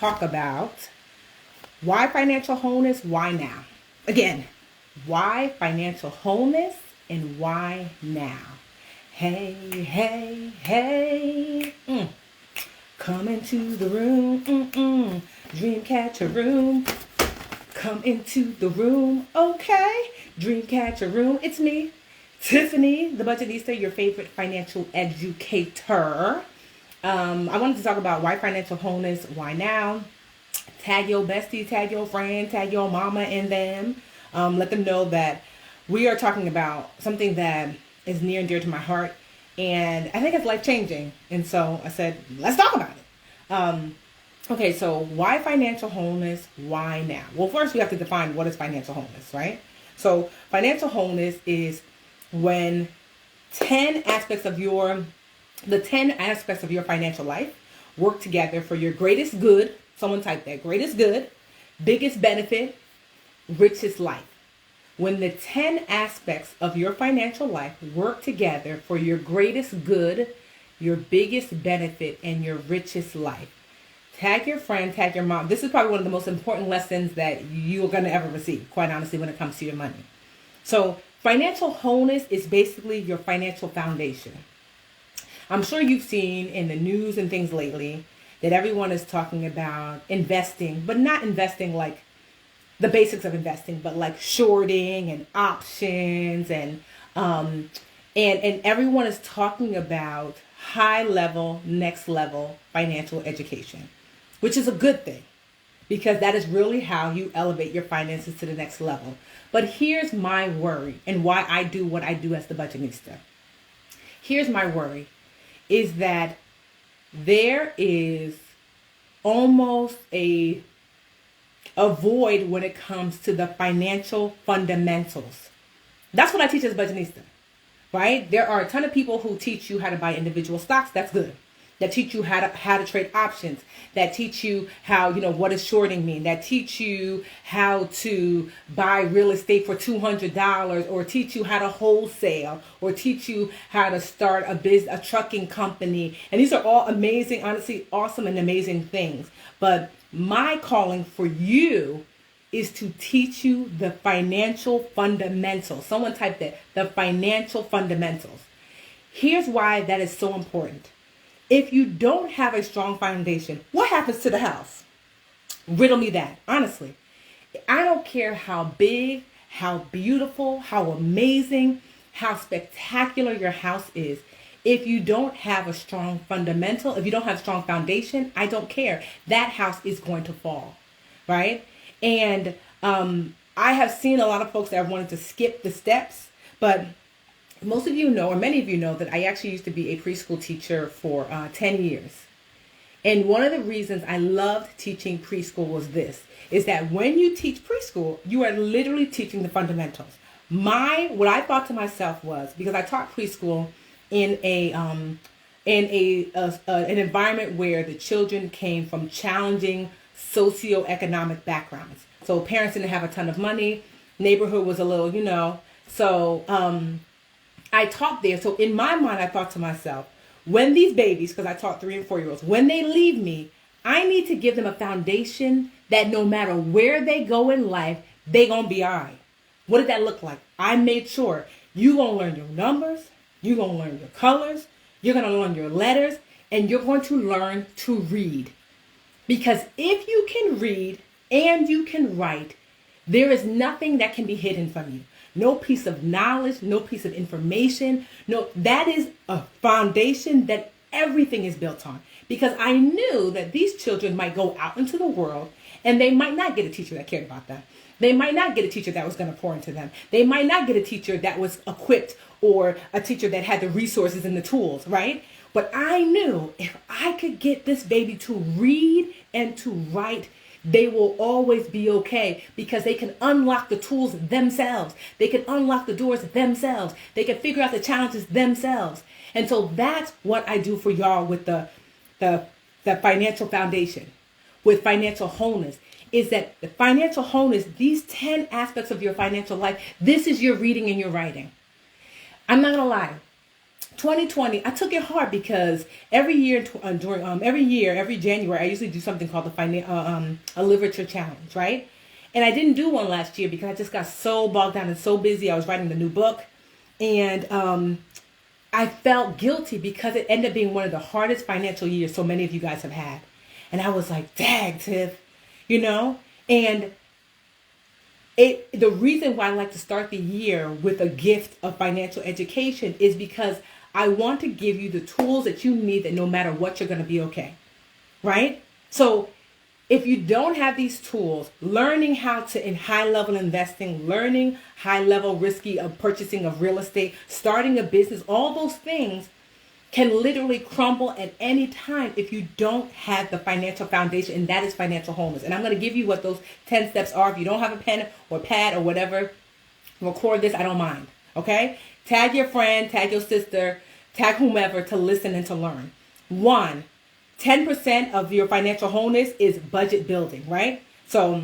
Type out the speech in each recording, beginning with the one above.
talk about why financial wholeness, why now? Again, why financial wholeness and why now? Hey, hey, hey. Come into the room. Dream catcher room. Come into the room. Okay. Dream catcher room. It's me, Tiffany, the Budgetista, your favorite financial educator. I wanted to talk about why financial wholeness, why now. Tag your bestie, tag your friend, tag your mama and them. Let them know that we are talking about something that is near and dear to my heart. And I think it's life-changing. And so I said, let's talk about it. Okay, so why financial wholeness? Why now? Well, first we have to define what is financial wholeness, right? So financial wholeness is when the 10 aspects of your financial life work together for your greatest good. Someone type that. Greatest good, biggest benefit, richest life. When the 10 aspects of your financial life work together for your greatest good, your biggest benefit, and your richest life. Tag your friend, tag your mom. This is probably one of the most important lessons that you're going to ever receive, quite honestly, when it comes to your money. So financial wholeness is basically your financial foundation. I'm sure you've seen in the news and things lately that everyone is talking about investing, but not investing like the basics of investing, but like shorting and options and everyone is talking about high level, next level financial education, which is a good thing because that is really how you elevate your finances to the next level. But here's my worry and why I do what I do as the Budgetista. Here's my worry is that there is almost a void when it comes to the financial fundamentals. That's what I teach as Budgetista, right? There are a ton of people who teach you how to buy individual stocks. That's good. That teach you how to trade options. That teach you how, what does shorting mean? That teach you how to buy real estate for $200 or teach you how to wholesale or teach you how to start a trucking company. And these are all amazing, honestly, awesome and amazing things. But my calling for you is to teach you the financial fundamentals. Someone type that, the financial fundamentals. Here's why that is so important. If you don't have a strong foundation, what happens to the house? Riddle me that, honestly. I don't care how big, how beautiful, how amazing, how spectacular your house is. If you don't have a strong fundamental, if you don't have a strong foundation, I don't care. That house is going to fall, right? And I have seen a lot of folks that have wanted to skip the steps, but most of you know, or many of you know, that I actually used to be a preschool teacher for 10 years. And one of the reasons I loved teaching preschool was this, is that when you teach preschool, you are literally teaching the fundamentals. What I thought to myself was, because I taught preschool in an environment where the children came from challenging socioeconomic backgrounds. So parents didn't have a ton of money, neighborhood was a little, so I taught there. So in my mind, I thought to myself, when these babies, because I taught 3 and 4-year-olds, when they leave me, I need to give them a foundation that no matter where they go in life, they gonna be all right. What did that look like? I made sure you gonna learn your numbers, you're gonna learn your colors, you're gonna learn your letters, and you're going to learn to read. Because if you can read and you can write, there is nothing that can be hidden from you. No piece of knowledge, no piece of information. No, that is a foundation that everything is built on. Because I knew that these children might go out into the world and they might not get a teacher that cared about them. They might not get a teacher that was going to pour into them. They might not get a teacher that was equipped or a teacher that had the resources and the tools, right? But I knew if I could get this baby to read and to write, they will always be okay because they can unlock the tools themselves. They can unlock the doors themselves. They can figure out the challenges themselves. And so that's what I do for y'all with the financial foundation, with financial wholeness, is that the financial wholeness, these 10 aspects of your financial life, this is your reading and your writing. I'm not going to lie. 2020, I took it hard because every year every January, I usually do something called a literature challenge, right? And I didn't do one last year because I just got so bogged down and so busy. I was writing the new book, and I felt guilty because it ended up being one of the hardest financial years so many of you guys have had. And I was like, dag, Tiff, and the reason why I like to start the year with a gift of financial education is because I want to give you the tools that you need that no matter what, you're going to be okay, right? So if you don't have these tools, learning how to, in high-level investing, learning high-level risky of purchasing of real estate, starting a business, all those things can literally crumble at any time if you don't have the financial foundation, and that is financial wholeness. And I'm going to give you what those 10 steps are. If you don't have a pen or pad or whatever, record this, I don't mind, okay? Tag your friend, tag your sister, tag whomever to listen and to learn. 10% of your financial wholeness is budget building, right? So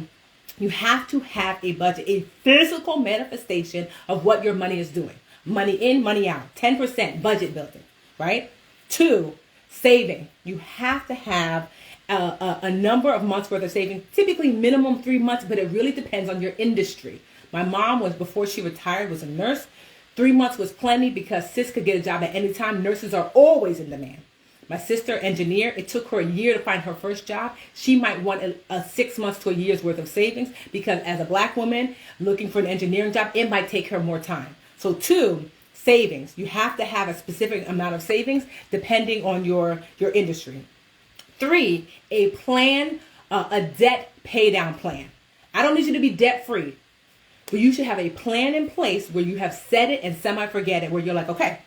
you have to have a budget, a physical manifestation of what your money is doing. Money in, money out. 10% budget building, right? 2, saving. You have to have a number of months worth of saving, typically minimum 3 months, but it really depends on your industry. My mom was, before she retired, was a nurse. 3 months was plenty because sis could get a job at any time. Nurses are always in demand. My sister, engineer, it took her a year to find her first job. She might want a 6 months to a year's worth of savings because as a black woman looking for an engineering job, it might take her more time. So 2, savings. You have to have a specific amount of savings depending on your industry. 3, a plan, a debt pay down plan. I don't need you to be debt free, but you should have a plan in place where you have set it and semi-forget it, where you're like, okay,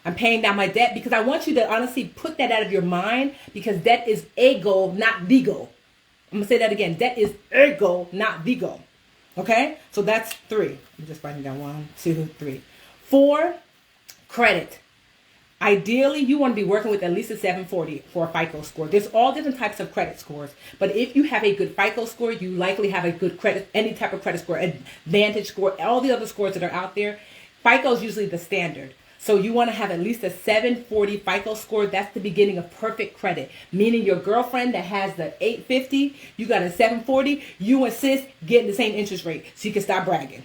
I'm paying down my debt, because I want you to honestly put that out of your mind, because debt is a goal, not the goal. I'm going to say that again. Debt is a goal, not the goal. Okay? So that's 3. I'm just writing down 1, 2, 3. 4, credit. Ideally, you want to be working with at least a 740 for a FICO score. There's all different types of credit scores. But if you have a good FICO score, you likely have a good credit, any type of credit score, Advantage score, all the other scores that are out there. FICO is usually the standard. So you want to have at least a 740 FICO score. That's the beginning of perfect credit. Meaning your girlfriend that has the 850, you got a 740, you and sis getting the same interest rate. So you can stop bragging.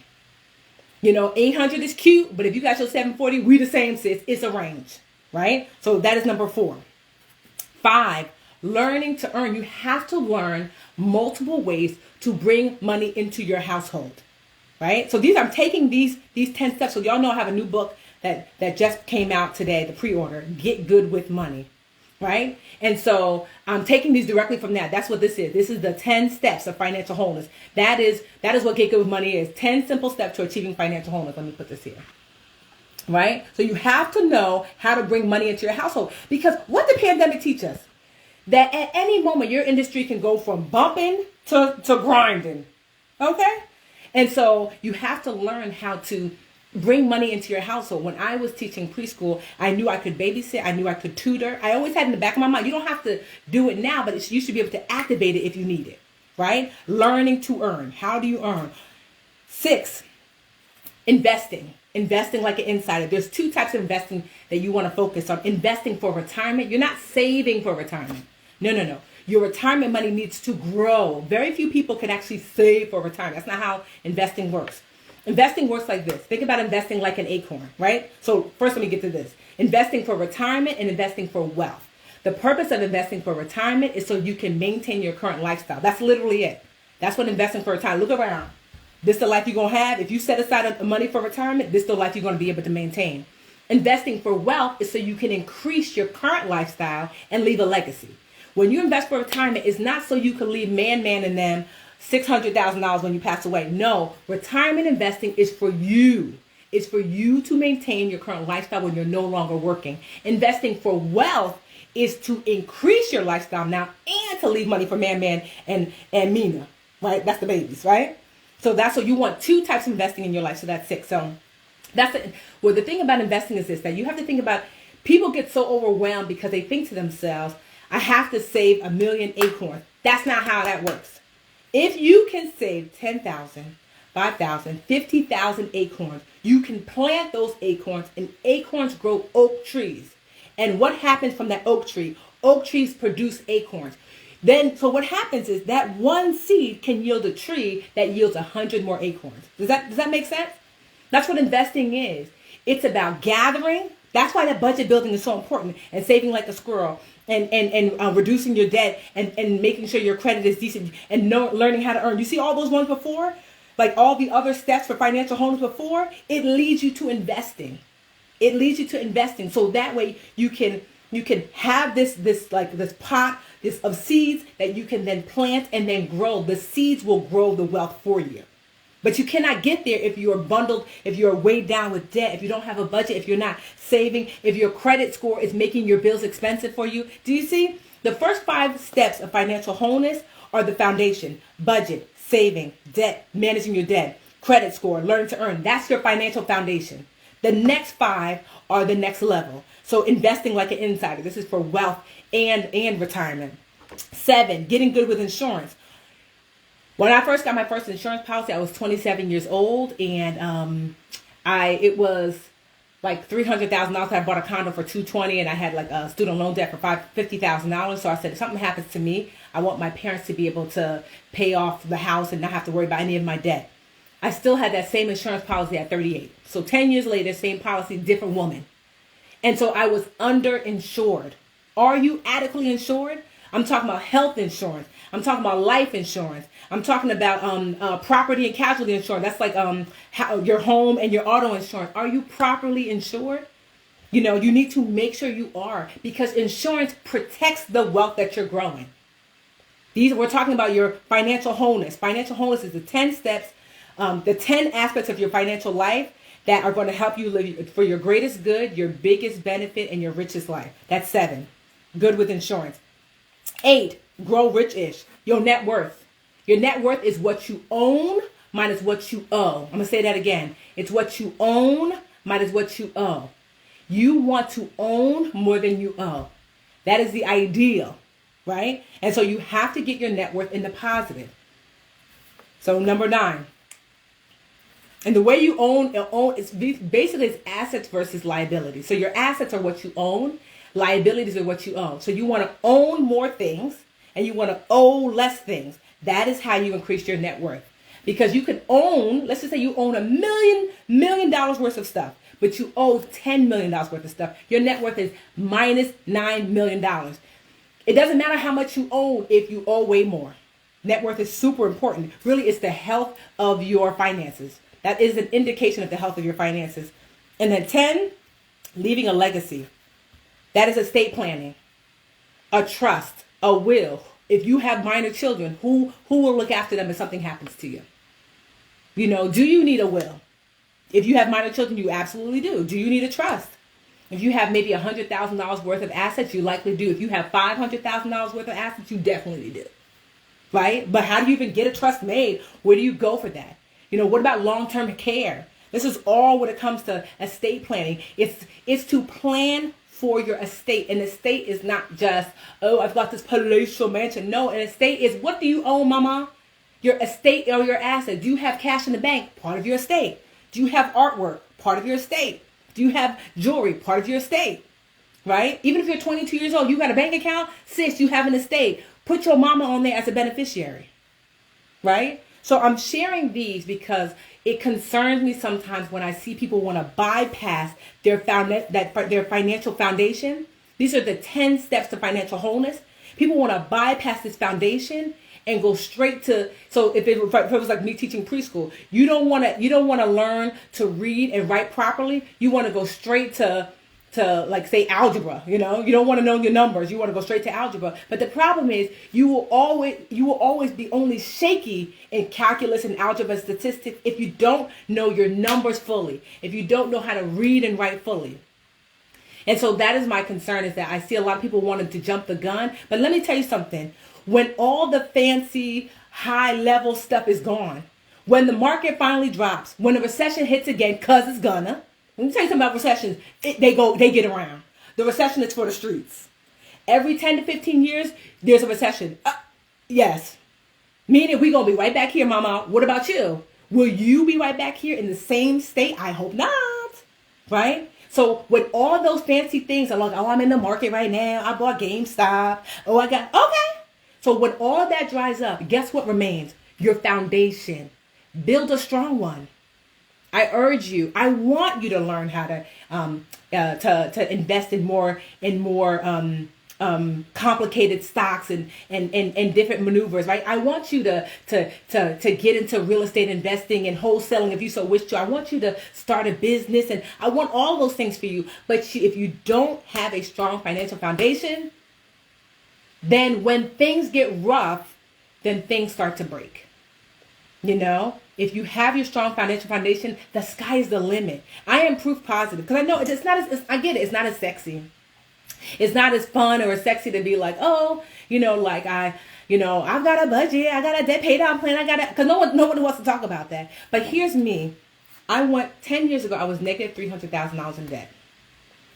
800 is cute, but if you got your 740, we the same, sis. It's a range, right? So that is number 4. 5, learning to earn. You have to learn multiple ways to bring money into your household, right? So I'm taking these 10 steps. So y'all know I have a new book that just came out today, the pre-order, Get Good with Money, right? And so I'm taking these directly from that. That's what this is. This is the 10 steps of financial wholeness. That is what Get Good with Money is. 10 simple steps to achieving financial wholeness. Let me put this here, right? So you have to know how to bring money into your household, because what the pandemic teach us, that at any moment your industry can go from bumping to grinding, okay? And so you have to learn how to bring money into your household. When I was teaching preschool, I knew I could babysit. I knew I could tutor. I always had in the back of my mind, you don't have to do it now, but you should be able to activate it if you need it, right? Learning to earn. How do you earn? 6, investing. Investing like an insider. There's 2 types of investing that you want to focus on. Investing for retirement. You're not saving for retirement. No. Your retirement money needs to grow. Very few people can actually save for retirement. That's not how investing works. Investing works like this. Think about investing like an acorn, right? So first let me get to this. Investing for retirement and investing for wealth. The purpose of investing for retirement is so you can maintain your current lifestyle. That's literally it. That's what investing for retirement. Look around. This is the life you're going to have. If you set aside money for retirement, this is the life you're going to be able to maintain. Investing for wealth is so you can increase your current lifestyle and leave a legacy. When you invest for retirement, it's not so you can leave man and them $600,000 when you pass away. No, retirement investing is for you. It's for you to maintain your current lifestyle when you're no longer working. Investing for wealth is to increase your lifestyle now and to leave money for man and Mina, right? That's the babies, right? So that's what you want. 2 types of investing in your life. So that's 6. So that's it. Well, the thing about investing is this, that you have to think about, people get so overwhelmed because they think to themselves, I have to save 1 million acorns. That's not how that works. If you can save 10,000 5,000, 50,000 acorns. You can plant those acorns, and acorns grow oak trees. And what happens from that oak tree? Oak trees produce acorns. So what happens is that one seed can yield a tree that yields 100 more acorns. Does that make sense? That's what investing is. It's about gathering. That's why that budget building is so important, and saving like a squirrel, and reducing your debt, and making sure your credit is decent, and learning how to earn. You see all those ones before? Like all the other steps for financial wholeness before, it leads you to investing. It leads you to investing. So that way you can have this pot of seeds that you can then plant and then grow. The seeds will grow the wealth for you. But you cannot get there if you are bundled, if you are weighed down with debt, if you don't have a budget, if you're not saving, if your credit score is making your bills expensive for you. Do you see? The first 5 steps of financial wholeness are the foundation: budget, saving, debt, managing your debt, credit score, learn to earn. That's your financial foundation. The next 5 are the next level. So investing like an insider. This is for wealth and retirement. 7, getting good with insurance. When I first got my first insurance policy, I was 27 years old, and it was like $300,000. I bought a condo for $220,000, and I had like a student loan debt for $50,000. So I said, if something happens to me, I want my parents to be able to pay off the house and not have to worry about any of my debt. I still had that same insurance policy at 38. So 10 years later, same policy, different woman. And so I was underinsured. Are you adequately insured? I'm talking about health insurance. I'm talking about life insurance. I'm talking about property and casualty insurance. That's like your home and your auto insurance. Are you properly insured? You need to make sure you are, because insurance protects the wealth that you're growing. We're talking about your financial wholeness. Financial wholeness is the 10 steps, the 10 aspects of your financial life that are going to help you live for your greatest good, your biggest benefit, and your richest life. That's 7. Good with insurance. 8, grow richish. Your net worth. Your net worth is what you own minus what you owe. I'm going to say that again. It's what you own minus what you owe. You want to own more than you owe. That is the ideal, right? And so you have to get your net worth in the positive. So number 9. And the way you own is basically it's assets versus liabilities. So your assets are what you own. Liabilities are what you own. So you want to own more things and you want to owe less things. That is how you increase your net worth. Because you can own, let's just say you own $1 million worth of stuff, but you owe $10 million worth of stuff. Your net worth is minus $9 million. It doesn't matter how much you own if you owe way more. Net worth is super important. Really, it's the health of your finances. That is an indication of the health of your finances. And then 10, leaving a legacy. That is estate planning, a trust, a will. If you have minor children, who will look after them if something happens to you? Do you need a will? If you have minor children, you absolutely do. Do you need a trust? If you have maybe $100,000 worth of assets, you likely do. If you have $500,000 worth of assets, you definitely do. Right? But how do you even get a trust made? Where do you go for that? What about long-term care? This is all when it comes to estate planning. It's to plan for your estate. An estate is not just, I've got this palatial mansion. No, an estate is, what do you own, mama? Your estate or your asset. Do you have cash in the bank? Part of your estate. Do you have artwork? Part of your estate. Do you have jewelry? Part of your estate. Right? Even if you're 22 years old, you got a bank account? Sis, you have an estate. Put your mama on there as a beneficiary. Right? So I'm sharing these because it concerns me sometimes when I see people want to bypass their financial foundation. These are the 10 steps to financial wholeness. People want to bypass this foundation and go straight to. So if it was like me teaching preschool, you don't want to learn to read and write properly. You want to go straight to like say algebra. You don't want to know your numbers. You want to go straight to algebra. But the problem is you will always be only shaky in calculus and algebra and statistics if you don't know your numbers fully, if you don't know how to read and write fully. And so that is my concern, is that I see a lot of people wanting to jump the gun. But let me tell you something. When all the fancy high level stuff is gone, when the market finally drops, when the recession hits again, cause it's gonna. Let me tell you something about recessions. They get around. The recession is for the streets. Every 10 to 15 years, there's a recession. Yes. Meaning we're going to be right back here, mama. What about you? Will you be right back here in the same state? I hope not. Right? So with all those fancy things, I'm like, oh, I'm in the market right now. I bought GameStop. Oh, I got, okay. So when all that dries up, guess what remains? Your foundation. Build a strong one. I urge you. I want you to learn how to invest in more complicated stocks and different maneuvers, right? I want you to get into real estate investing and wholesaling if you so wish to. I want you to start a business, and I want all those things for you. But if you don't have a strong financial foundation, then when things get rough, then things start to break. You know, if you have your strong financial foundation, the sky is the limit. I am proof positive because I know it's not as, I get it, it's not as sexy. It's not as fun or as sexy to be like, oh, like I've got a budget, I got a debt pay down plan, because no one wants to talk about that. But here's me. 10 years ago, I was negative $300,000 in debt.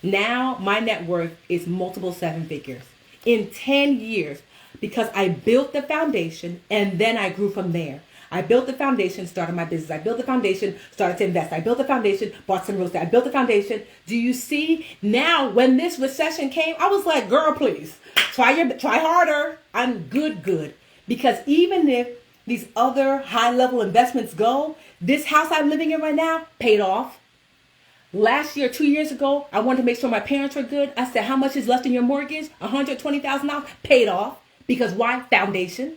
Now my net worth is multiple seven figures in 10 years because I built the foundation and then I grew from there. I built the foundation, started my business. I built the foundation, started to invest. I built the foundation, bought some real estate. I built the foundation. Do you see? Now, when this recession came, I was like, girl, please, try harder. I'm good. Because even if these other high-level investments go, this house I'm living in right now paid off. Last year, 2 years ago, I wanted to make sure my parents were good. I said, how much is left in your mortgage? $120,000 paid off. Because why? Foundation,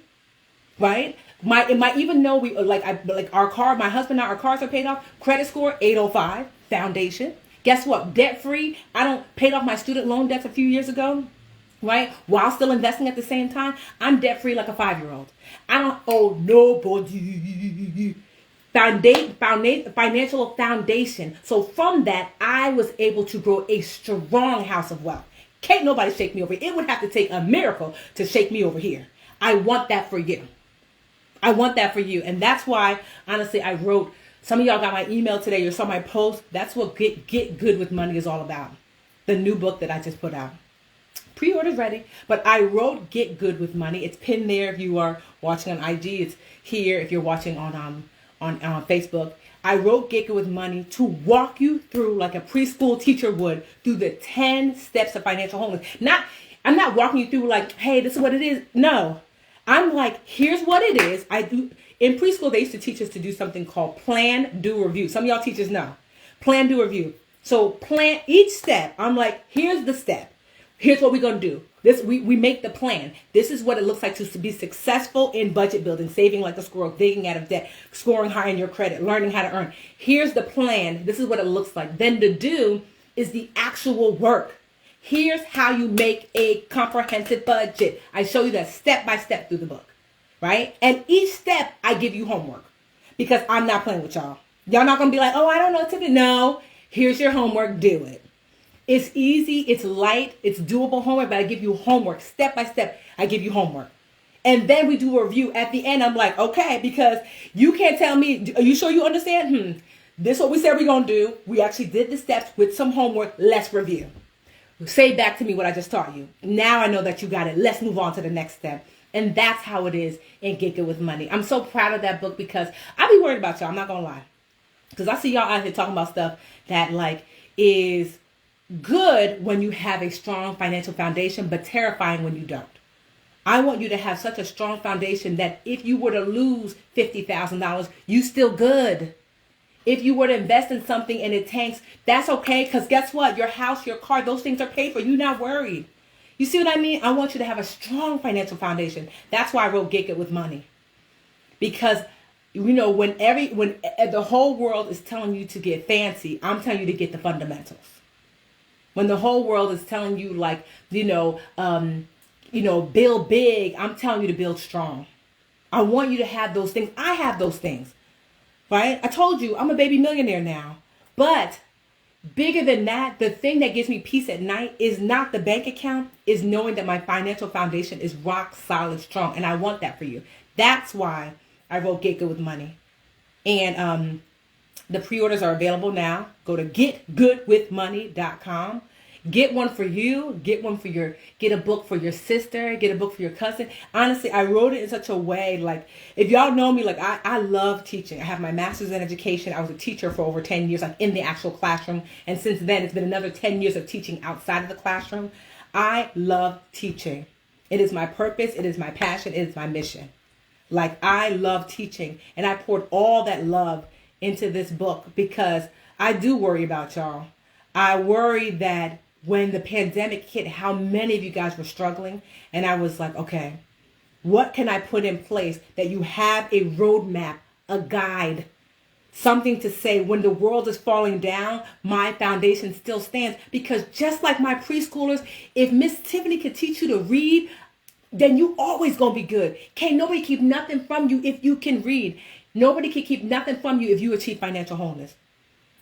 right? Even though my husband and our cars are paid off, credit score 805, foundation. Guess what? Debt free. I paid off my student loan debts a few years ago, right? While still investing at the same time. I'm debt free like a 5-year-old. I don't owe nobody. Financial foundation. So from that, I was able to grow a strong house of wealth. Can't nobody shake me over. It would have to take a miracle to shake me over here. I want that for you. I want that for you. And that's why, honestly, I wrote, some of y'all got my email today. You saw my post. That's what Get Good with Money is all about. The new book that I just put out. Pre-order's ready. But I wrote Get Good with Money. It's pinned there if you are watching on IG. It's here if you're watching on Facebook. I wrote Get Good with Money to walk you through, like a preschool teacher would, through the 10 steps of financial wholeness. I'm not walking you through like, hey, this is what it is. No. I'm like, here's what it is. I do. In preschool, they used to teach us to do something called plan, do, review. Some of y'all teachers know. Plan, do, review. So plan each step. I'm like, here's the step. Here's what we're going to do. We make the plan. This is what it looks like to be successful in budget building, saving like a squirrel, digging out of debt, scoring high in your credit, learning how to earn. Here's the plan. This is what it looks like. Then the do is the actual work. Here's how you make a comprehensive budget. I show you that step by step through the book, right? And each step I give you homework because I'm not playing with y'all. Y'all not going to be like, oh, I don't know, Tiffany. No, here's your homework. Do it. It's easy. It's light. It's doable homework, but I give you homework. Step by step, I give you homework. And then we do a review. At the end, I'm like, okay, because you can't tell me, are you sure you understand? This is what we said we're going to do. We actually did the steps with some homework. Let's review. Say back to me what I just taught you. Now I know that you got it. Let's move on to the next step. And that's how it is in Get Good with Money. I'm so proud of that book because I be worried about y'all. I'm not going to lie. Because I see y'all out here talking about stuff that is good when you have a strong financial foundation, but terrifying when you don't. I want you to have such a strong foundation that if you were to lose $50,000, you still good. If you were to invest in something and it tanks, that's okay. Because guess what? Your house, your car, those things are paid for. You're not worried. You see what I mean? I want you to have a strong financial foundation. That's why I wrote Get Good with Money. Because, when the whole world is telling you to get fancy, I'm telling you to get the fundamentals. When the whole world is telling you build big, I'm telling you to build strong. I want you to have those things. I have those things. Right? I told you I'm a baby millionaire now. But bigger than that, the thing that gives me peace at night is not the bank account, is knowing that my financial foundation is rock solid strong. And I want that for you. That's why I wrote Get Good with Money. And the pre-orders are available now. Go to getgoodwithmoney.com. Get one for you, get a book for your sister, get a book for your cousin. Honestly, I wrote it in such a way, like, if y'all know me, like, I love teaching. I have my master's in education. I was a teacher for over 10 years, like in the actual classroom. And since then, it's been another 10 years of teaching outside of the classroom. I love teaching. It is my purpose. It is my passion. It is my mission. Like, I love teaching, and I poured all that love into this book because I do worry about y'all. I worry that when the pandemic hit, how many of you guys were struggling, and I was like, okay, what can I put in place that you have a roadmap, a guide, something to say when the world is falling down, my foundation still stands. Because just like my preschoolers, if Miss Tiffany could teach you to read, then you always gonna be good. Can't nobody keep nothing from you if you can read. Nobody can keep nothing from you if you achieve financial wholeness.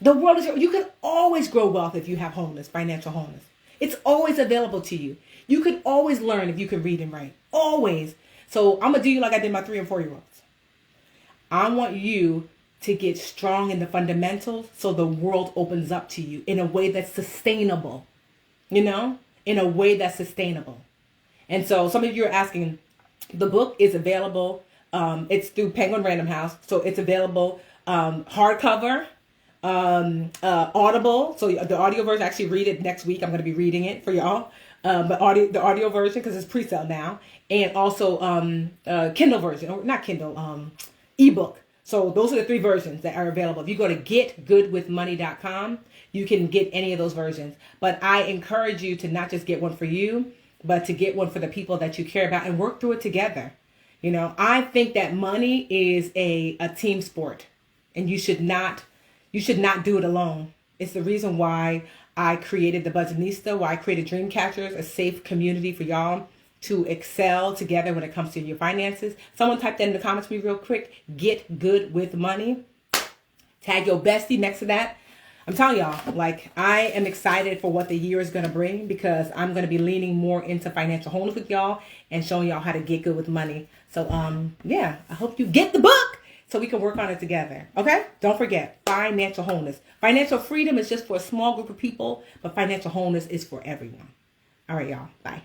The world is, you can always grow wealth if you have wholeness, financial wholeness. It's always available to you. You can always learn if you can read and write. Always. So I'm gonna do you like I did my 3 and 4-year-olds. I want you to get strong in the fundamentals so the world opens up to you in a way that's sustainable. In a way that's sustainable. And so some of you are asking, the book is available. It's through Penguin Random House. So it's available hardcover, Audible. So the audio version, actually read it next week. I'm going to be reading it for y'all. But the audio version, because it's pre-sale now. And also Kindle version, or not Kindle, ebook. So those are the 3 versions that are available. If you go to getgoodwithmoney.com, you can get any of those versions. But I encourage you to not just get one for you, but to get one for the people that you care about and work through it together. I think that money is a team sport, and you should not do it alone. It's the reason why I created the Budgetnista, why I created Dream Catchers, a safe community for y'all to excel together when it comes to your finances. Someone type that in the comments for me real quick. Get good with money. Tag your bestie next to that. I'm telling y'all, like, I am excited for what the year is going to bring, because I'm going to be leaning more into financial wholeness with y'all and showing y'all how to get good with money. So, yeah, I hope you get the book so we can work on it together. Okay? Don't forget, financial wholeness. Financial freedom is just for a small group of people, but financial wholeness is for everyone. All right, y'all. Bye.